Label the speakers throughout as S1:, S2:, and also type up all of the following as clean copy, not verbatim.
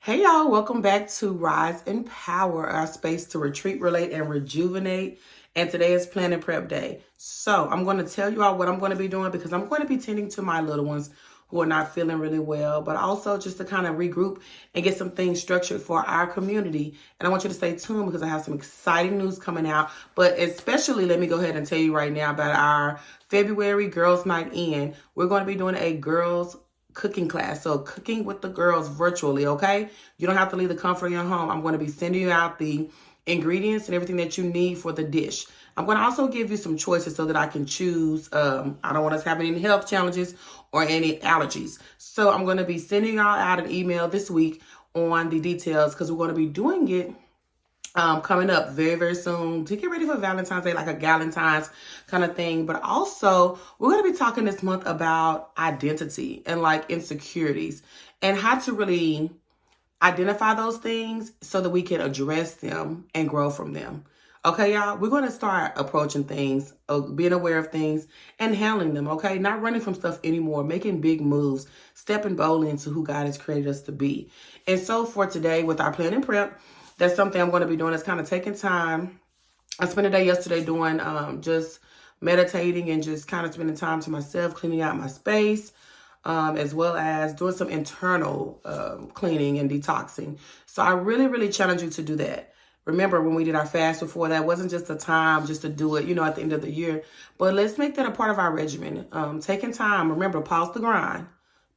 S1: Hey y'all, welcome back to Rise and Power, our space to retreat, relate, and rejuvenate. And today is planning prep day. So I'm going to tell you all what I'm going to be doing because I'm going to be tending to my little ones who are not feeling really well, but also just to kind of regroup and get some things structured for our community. And I want you to stay tuned because I have some exciting news coming out, but especially let me go ahead and tell you right now about our February Girls Night In. We're going to be doing a girls cooking class. So cooking with the girls virtually, okay? You don't have to leave the comfort of your home. I'm going to be sending you out the ingredients and everything that you need for the dish. I'm going to also give you some choices so that I can choose. I don't want us having any health challenges or any allergies. So I'm going to be sending y'all out an email this week on the details because we're going to be doing it coming up very, very soon to get ready for Valentine's Day, like a Galentine's kind of thing. But also, we're going to be talking this month about identity and like insecurities and how to really identify those things so that we can address them and grow from them. Okay, y'all, we're going to start approaching things, being aware of things and handling them, okay? Not running from stuff anymore, making big moves, stepping boldly into who God has created us to be. And so for today with our planning prep, that's something I'm going to be doing. Is kind of taking time. I spent a day yesterday doing just meditating and just kind of spending time to myself, cleaning out my space, as well as doing some internal cleaning and detoxing. So I really, really challenge you to do that. Remember when we did our fast before, that wasn't just a time just to do it, at the end of the year. But let's make that a part of our regimen. Taking time, remember, pause the grind,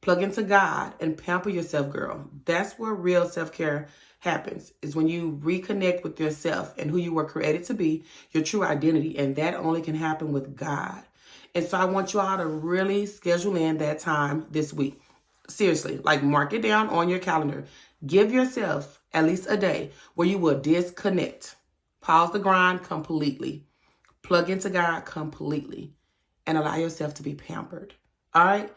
S1: plug into God, and pamper yourself, girl. That's where real self-care happens, is when you reconnect with yourself and who you were created to be, your true identity. And that only can happen with God. And so I want you all to really schedule in that time this week. Seriously, like mark it down on your calendar. Give yourself at least a day where you will disconnect, pause the grind completely, plug into God completely, and allow yourself to be pampered. All right?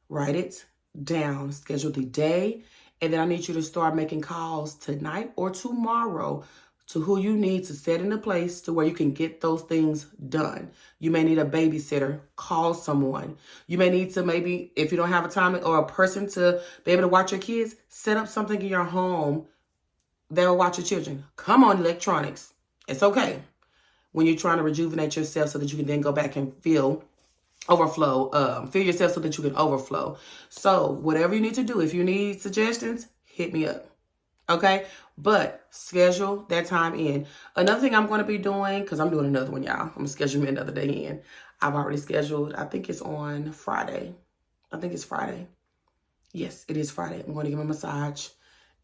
S1: Write it down, schedule the day, and then I need you to start making calls tonight or tomorrow to who you need to set in a place to where you can get those things done. You may need a babysitter, call someone. You may need to maybe, if you don't have a time or a person to be able to watch your kids, set up something in your home that will watch your children. Come on, electronics. It's okay when you're trying to rejuvenate yourself so that you can then go back and feel yourself so that you can overflow. So whatever you need to do, if you need suggestions, hit me up. Okay? But schedule that time in. Another thing I'm going to be doing, because I'm doing another one, y'all. I'm going to schedule me another day in. I've already scheduled, I think it's on Friday. I think it's Friday. Yes, it is Friday. I'm going to give a massage.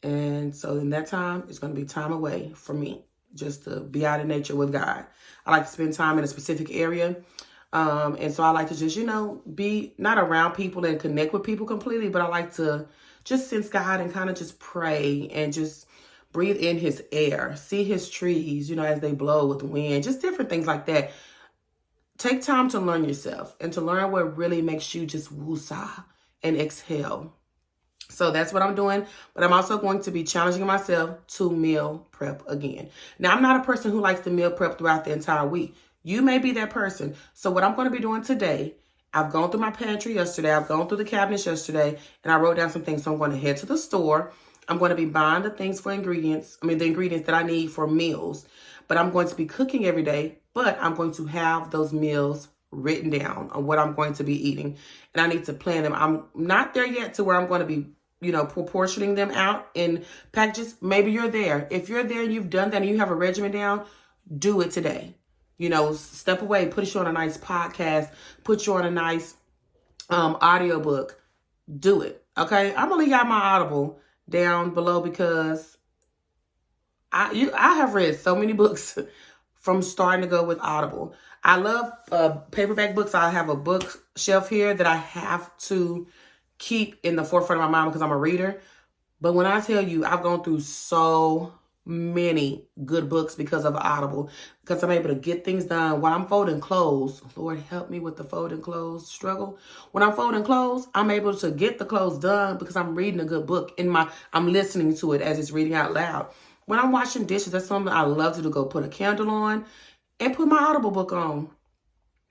S1: And so in that time, it's going to be time away for me just to be out in nature with God. I like to spend time in a specific area. And so I like to just, be not around people and connect with people completely, but I like to just sense God and kind of just pray and just breathe in his air, see his trees, as they blow with the wind, just different things like that. Take time to learn yourself and to learn what really makes you just woosah and exhale. So that's what I'm doing, but I'm also going to be challenging myself to meal prep again. Now, I'm not a person who likes to meal prep throughout the entire week. You may be that person. So what I'm going to be doing today, I've gone through my pantry yesterday. I've gone through the cabinets yesterday, and I wrote down some things. So I'm going to head to the store. I'm going to be buying the things for the ingredients that I need for meals. But I'm going to be cooking every day, but I'm going to have those meals written down on what I'm going to be eating. And I need to plan them. I'm not there yet to where I'm going to be proportioning them out in packages. Maybe you're there. If you're there and you've done that and you have a regimen down, do it today. Step away, put you on a nice podcast, put you on a nice audiobook. Do it. Okay. I'm going to leave my Audible down below because I have read so many books from starting to go with Audible. I love paperback books. I have a bookshelf here that I have to keep in the forefront of my mind because I'm a reader. But when I tell you, I've gone through so many good books because of Audible, because I'm able to get things done while I'm folding clothes. Lord, help me with the folding clothes struggle. When I'm folding clothes, I'm able to get the clothes done because I'm reading a good book I'm listening to it as it's reading out loud. When I'm washing dishes, that's something I love to do. Go put a candle on and put my Audible book on.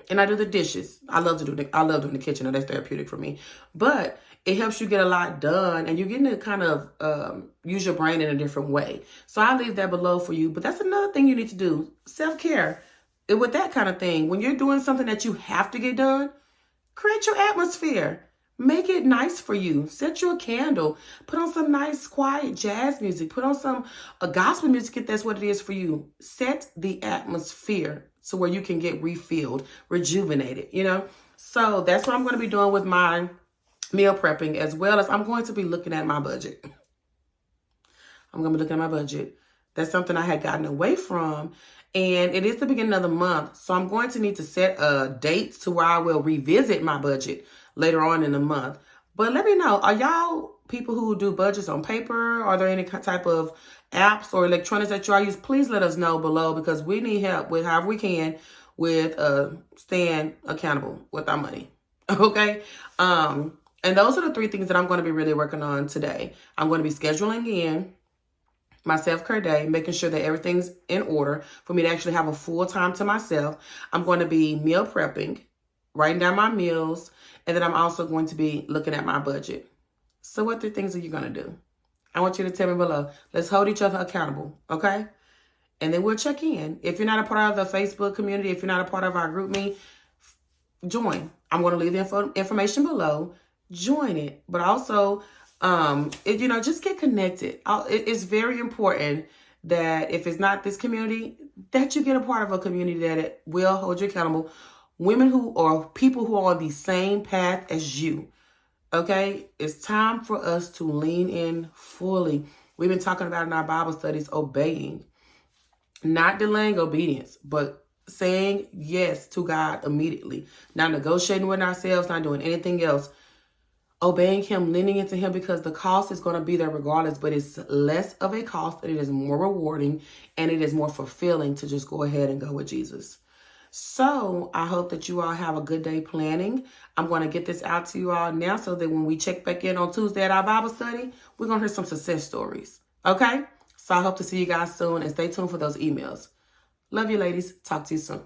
S1: And I do the dishes. I love doing the kitchen. That's therapeutic for me. But it helps you get a lot done, and you're getting to kind of use your brain in a different way. So I'll leave that below for you. But that's another thing you need to do. Self-care. With that kind of thing, when you're doing something that you have to get done, create your atmosphere. Make it nice for you. Set you a candle. Put on some nice, quiet jazz music. Put on some gospel music if that's what it is for you. Set the atmosphere to where you can get refilled, rejuvenated, you know? So that's what I'm going to be doing with my meal prepping, as well as I'm going to be looking at my budget. I'm going to be looking at my budget. That's something I had gotten away from. And it is the beginning of the month. So I'm going to need to set a date to where I will revisit my budget later on in the month. But let me know, are y'all people who do budgets on paper? Are there any type of apps or electronics that y'all use? Please let us know below, because we need help with however we can with staying accountable with our money. Okay? And those are the 3 things that I'm going to be really working on today. I'm going to be scheduling in my self-care day, making sure that everything's in order for me to actually have a full time to myself. I'm going to be meal prepping, writing down my meals, and then I'm also going to be looking at my budget. So what 3 things are you going to do? I want you to tell me below. Let's hold each other accountable, okay? And then we'll check in. If you're not a part of the Facebook community, if you're not a part of our group me, join. I'm going to leave the information below. Join it. But also, just get connected. It's very important that if it's not this community, that you get a part of a community that it will hold you accountable. Women or people who are on the same path as you. Okay? It's time for us to lean in fully. We've been talking about in our Bible studies, obeying. Not delaying obedience, but saying yes to God immediately. Not negotiating with ourselves, not doing anything else. Obeying Him, leaning into Him, because the cost is going to be there regardless, but it's less of a cost, and it is more rewarding, and it is more fulfilling to just go ahead and go with Jesus. So I hope that you all have a good day planning. I'm going to get this out to you all now so that when we check back in on Tuesday at our Bible study, we're going to hear some success stories. Okay? So I hope to see you guys soon, and stay tuned for those emails. Love you, ladies. Talk to you soon.